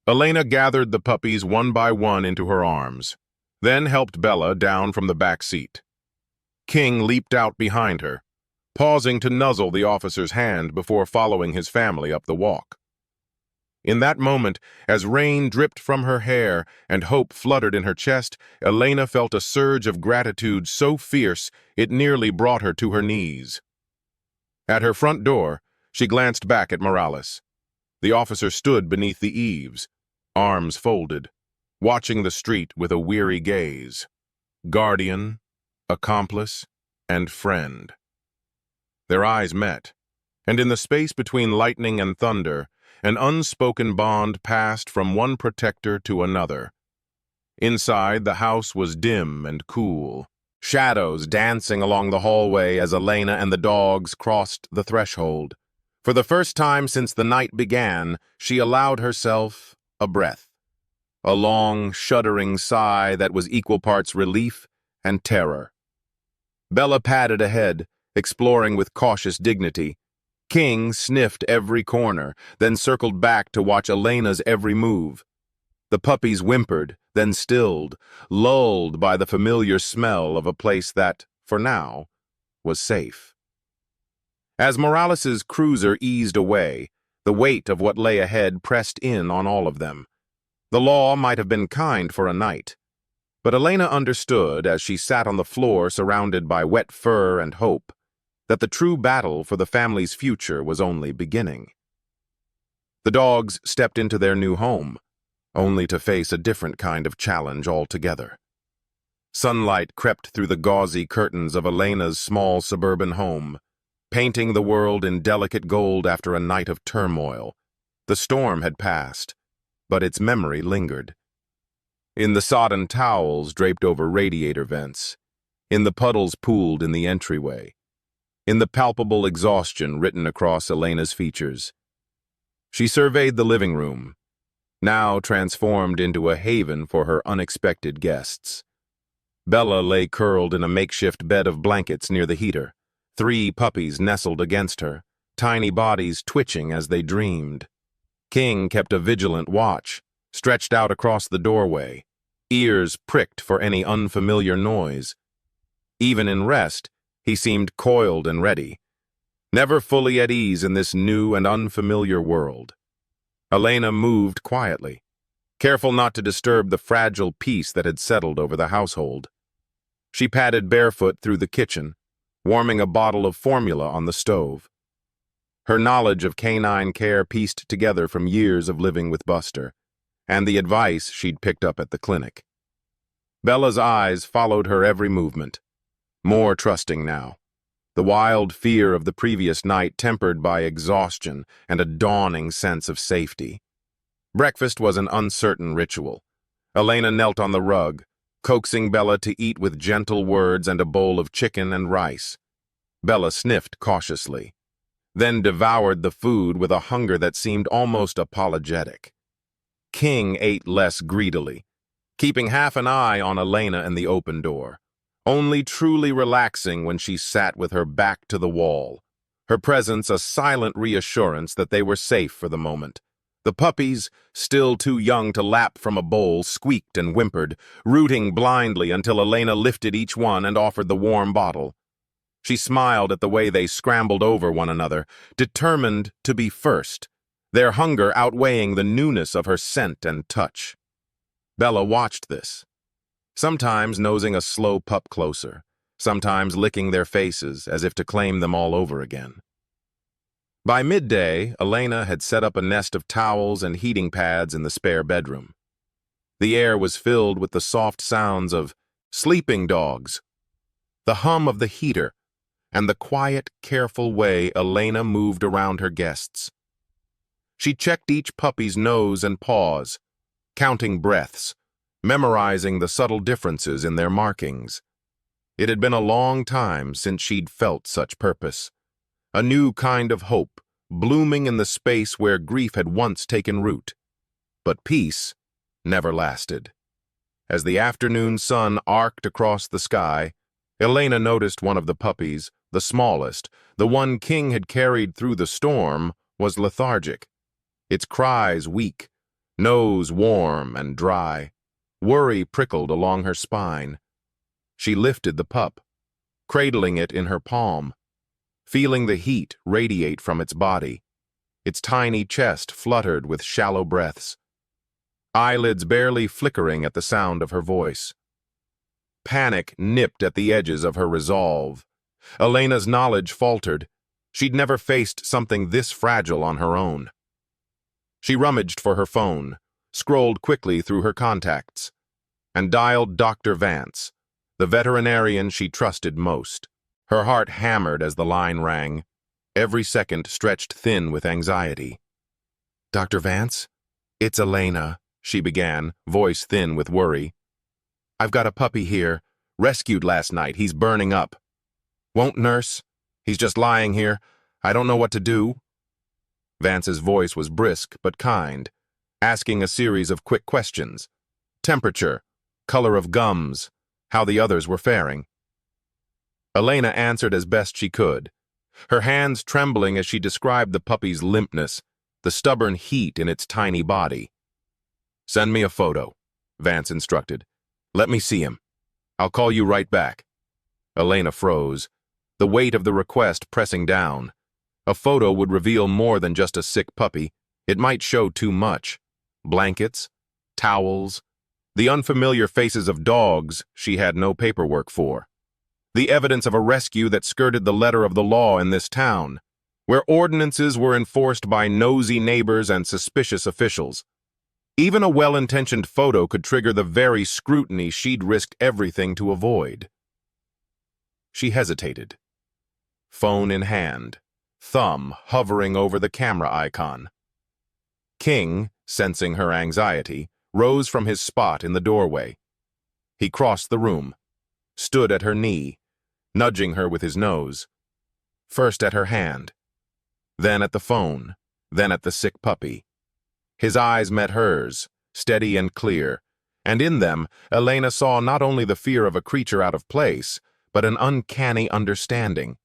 Elena gathered the puppies one by one into her arms, then helped Bella down from the back seat. King leaped out behind her, pausing to nuzzle the officer's hand before following his family up the walk. In that moment, as rain dripped from her hair and hope fluttered in her chest, Elena felt a surge of gratitude so fierce it nearly brought her to her knees. At her front door, she glanced back at Morales. The officer stood beneath the eaves, arms folded, watching the street with a weary gaze. Guardian, accomplice, and friend. Their eyes met, and in the space between lightning and thunder, an unspoken bond passed from one protector to another. Inside, the house was dim and cool, shadows dancing along the hallway as Elena and the dogs crossed the threshold. For the first time since the night began, she allowed herself a breath, a long, shuddering sigh that was equal parts relief and terror. Bella padded ahead, exploring with cautious dignity. King sniffed every corner, then circled back to watch Elena's every move. The puppies whimpered, then stilled, lulled by the familiar smell of a place that, for now, was safe. As Morales's cruiser eased away, the weight of what lay ahead pressed in on all of them. The law might have been kind for a night, but Elena understood, as she sat on the floor surrounded by wet fur and hope, that the true battle for the family's future was only beginning. The dogs stepped into their new home, only to face a different kind of challenge altogether. Sunlight crept through the gauzy curtains of Elena's small suburban home, painting the world in delicate gold after a night of turmoil. The storm had passed, but its memory lingered. In the sodden towels draped over radiator vents, in the puddles pooled in the entryway, in the palpable exhaustion written across Elena's features. She surveyed the living room, now transformed into a haven for her unexpected guests. Bella lay curled in a makeshift bed of blankets near the heater, 3 puppies nestled against her, tiny bodies twitching as they dreamed. King kept a vigilant watch, stretched out across the doorway, ears pricked for any unfamiliar noise. Even in rest, he seemed coiled and ready, never fully at ease in this new and unfamiliar world. Elena moved quietly, careful not to disturb the fragile peace that had settled over the household. She padded barefoot through the kitchen, warming a bottle of formula on the stove. Her knowledge of canine care pieced together from years of living with Buster, and the advice she'd picked up at the clinic. Bella's eyes followed her every movement, more trusting now, the wild fear of the previous night tempered by exhaustion and a dawning sense of safety. Breakfast was an uncertain ritual. Elena knelt on the rug, coaxing Bella to eat with gentle words and a bowl of chicken and rice. Bella sniffed cautiously, then devoured the food with a hunger that seemed almost apologetic. King ate less greedily, keeping half an eye on Elena and the open door, only truly relaxing when she sat with her back to the wall, her presence a silent reassurance that they were safe for the moment. The puppies, still too young to lap from a bowl, squeaked and whimpered, rooting blindly until Elena lifted each one and offered the warm bottle. She smiled at the way they scrambled over one another, determined to be first, their hunger outweighing the newness of her scent and touch. Bella watched this, sometimes nosing a slow pup closer, sometimes licking their faces as if to claim them all over again. By midday, Elena had set up a nest of towels and heating pads in the spare bedroom. The air was filled with the soft sounds of sleeping dogs, the hum of the heater, and the quiet, careful way Elena moved around her guests. She checked each puppy's nose and paws, counting breaths, memorizing the subtle differences in their markings. It had been a long time since she'd felt such purpose, a new kind of hope, blooming in the space where grief had once taken root. But peace never lasted. As the afternoon sun arced across the sky, Elena noticed one of the puppies, the smallest, the one King had carried through the storm, was lethargic. Its cries weak, nose warm and dry. Worry prickled along her spine. She lifted the pup, cradling it in her palm, feeling the heat radiate from its body. Its tiny chest fluttered with shallow breaths, eyelids barely flickering at the sound of her voice. Panic nipped at the edges of her resolve. Elena's knowledge faltered. She'd never faced something this fragile on her own. She rummaged for her phone, scrolled quickly through her contacts, and dialed Dr. Vance, the veterinarian she trusted most. Her heart hammered as the line rang, every second stretched thin with anxiety. "Dr. Vance? It's Elena," she began, voice thin with worry. "I've got a puppy here, rescued last night. He's burning up. Won't nurse. He's just lying here. I don't know what to do." Vance's voice was brisk but kind, asking a series of quick questions. Temperature, color of gums, how the others were faring. Elena answered as best she could, her hands trembling as she described the puppy's limpness, the stubborn heat in its tiny body. "Send me a photo," Vance instructed. "Let me see him. I'll call you right back." Elena froze, the weight of the request pressing down. A photo would reveal more than just a sick puppy. It might show too much. Blankets, towels, the unfamiliar faces of dogs she had no paperwork for. The evidence of a rescue that skirted the letter of the law in this town, where ordinances were enforced by nosy neighbors and suspicious officials. Even a well-intentioned photo could trigger the very scrutiny she'd risked everything to avoid. She hesitated, phone in hand, thumb hovering over the camera icon. King, sensing her anxiety, rose from his spot in the doorway. He crossed the room, stood at her knee, nudging her with his nose, first at her hand, then at the phone, then at the sick puppy. His eyes met hers, steady and clear, and in them, Elena saw not only the fear of a creature out of place, but an uncanny understanding.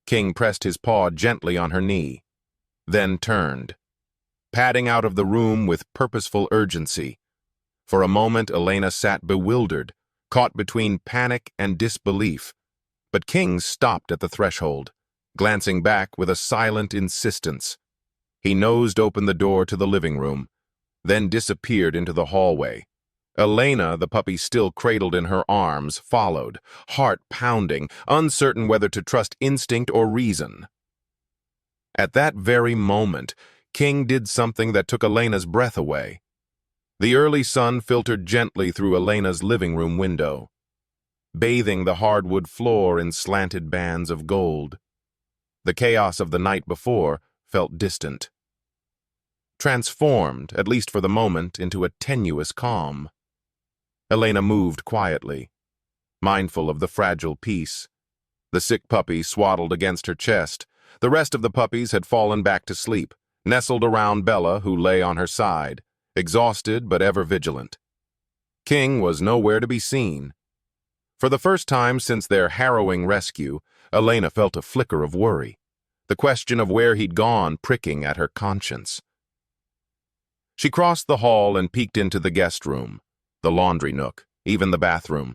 King pressed his paw gently on her knee, then turned. padding out of the room with purposeful urgency. For a moment, Elena sat bewildered, caught between panic and disbelief. But King stopped at the threshold, glancing back with a silent insistence. He nosed open the door to the living room, then disappeared into the hallway. Elena, the puppy still cradled in her arms, followed, heart pounding, uncertain whether to trust instinct or reason. At that very moment, King did something that took Elena's breath away. The early sun filtered gently through Elena's living room window, bathing the hardwood floor in slanted bands of gold. The chaos of the night before felt distant, transformed, at least for the moment, into a tenuous calm. Elena moved quietly, mindful of the fragile peace. The sick puppy swaddled against her chest. The rest of the puppies had fallen back to sleep, nestled around Bella, who lay on her side, exhausted but ever vigilant. King was nowhere to be seen. For the first time since their harrowing rescue, Elena felt a flicker of worry, the question of where he'd gone pricking at her conscience. She crossed the hall and peeked into the guest room, the laundry nook, even the bathroom,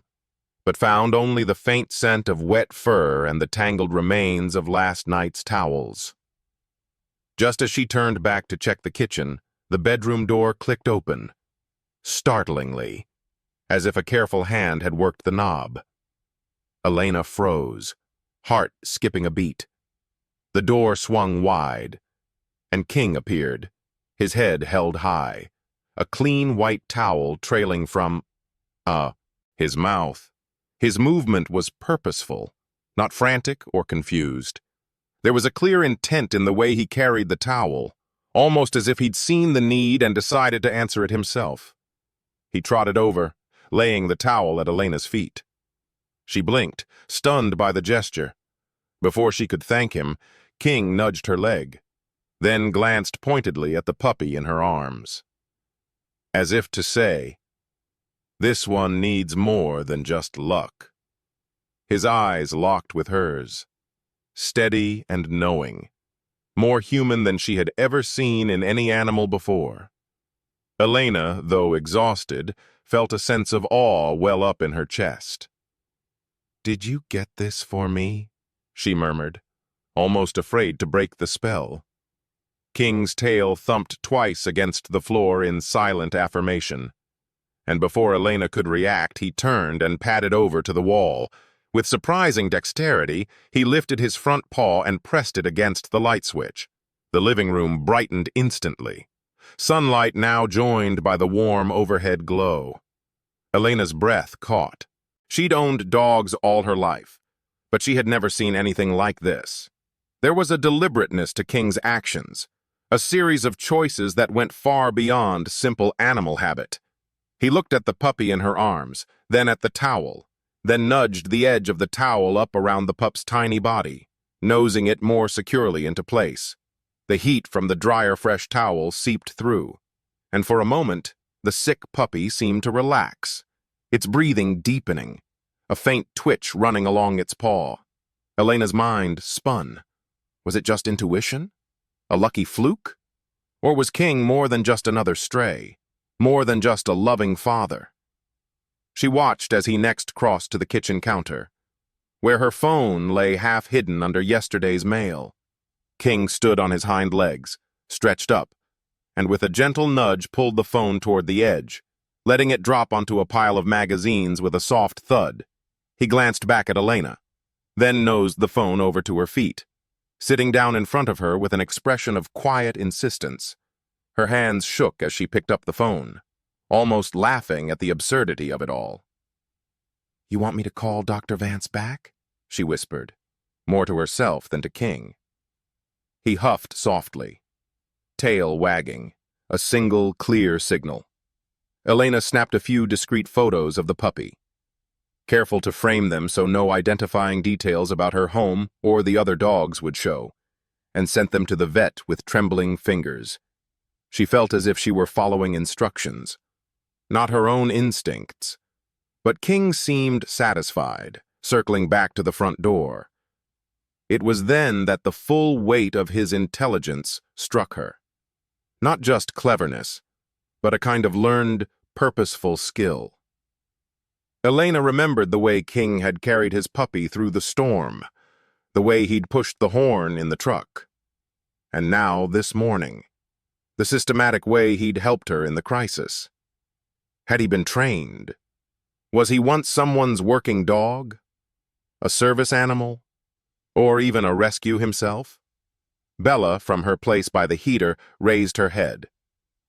but found only the faint scent of wet fur and the tangled remains of last night's towels. Just as she turned back to check the kitchen, the bedroom door clicked open, startlingly, as if a careful hand had worked the knob. Elena froze, heart skipping a beat. The door swung wide, and King appeared, his head held high, a clean white towel trailing from, his mouth. His movement was purposeful, not frantic or confused. There was a clear intent in the way he carried the towel, almost as if he'd seen the need and decided to answer it himself. He trotted over, laying the towel at Elena's feet. She blinked, stunned by the gesture. Before she could thank him, King nudged her leg, then glanced pointedly at the puppy in her arms, as if to say, "This one needs more than just luck." His eyes locked with hers, steady and knowing, more human than she had ever seen in any animal before. Elena, though exhausted, felt a sense of awe well up in her chest. "Did you get this for me?" she murmured, almost afraid to break the spell. King's tail thumped twice against the floor in silent affirmation, and before Elena could react, he turned and padded over to the wall. With surprising dexterity, he lifted his front paw and pressed it against the light switch. The living room brightened instantly, sunlight now joined by the warm overhead glow. Elena's breath caught. She'd owned dogs all her life, but she had never seen anything like this. There was a deliberateness to King's actions, a series of choices that went far beyond simple animal habit. He looked at the puppy in her arms, then at the towel, then nudged the edge of the towel up around the pup's tiny body, nosing it more securely into place. The heat from the drier fresh towel seeped through, and for a moment, the sick puppy seemed to relax, its breathing deepening, a faint twitch running along its paw. Elena's mind spun. Was it just intuition? A lucky fluke? Or was King more than just another stray, more than just a loving father? She watched as he next crossed to the kitchen counter, where her phone lay half hidden under yesterday's mail. King stood on his hind legs, stretched up, and with a gentle nudge pulled the phone toward the edge, letting it drop onto a pile of magazines with a soft thud. He glanced back at Elena, then nosed the phone over to her feet, sitting down in front of her with an expression of quiet insistence. Her hands shook as she picked up the phone, almost laughing at the absurdity of it all. "You want me to call Dr. Vance back?" she whispered, more to herself than to King. He huffed softly, tail wagging, a single clear signal. Elena snapped a few discreet photos of the puppy, careful to frame them so no identifying details about her home or the other dogs would show, and sent them to the vet with trembling fingers. She felt as if she were following instructions, not her own instincts. But King seemed satisfied, circling back to the front door. It was then that the full weight of his intelligence struck her. Not just cleverness, but a kind of learned, purposeful skill. Elena remembered the way King had carried his puppy through the storm, the way he'd pushed the horn in the truck. And now, this morning, the systematic way he'd helped her in the crisis. Had he been trained? Was he once someone's working dog? A service animal? Or even a rescue himself? Bella, from her place by the heater, raised her head,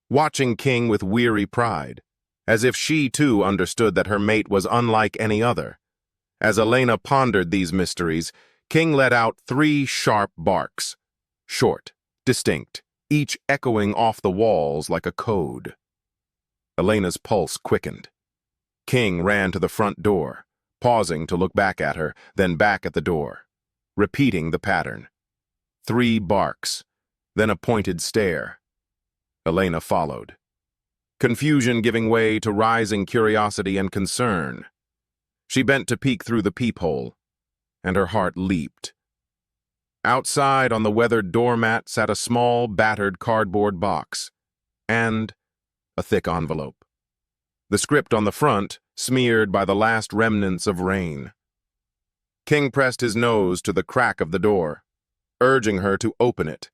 watching King with weary pride, as if she too understood that her mate was unlike any other. As Elena pondered these mysteries, King let out 3 sharp barks, short, distinct, each echoing off the walls like a code. Elena's pulse quickened. King ran to the front door, pausing to look back at her, then back at the door, repeating the pattern. 3 barks, then a pointed stare. Elena followed, confusion giving way to rising curiosity and concern. She bent to peek through the peephole, and her heart leaped. Outside on the weathered doormat sat a small, battered cardboard box, and a thick envelope. The script on the front smeared by the last remnants of rain. King pressed his nose to the crack of the door, urging her to open it,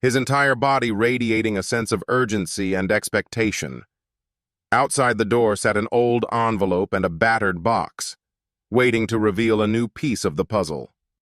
his entire body radiating a sense of urgency and expectation. Outside the door sat an old envelope and a battered box, waiting to reveal a new piece of the puzzle.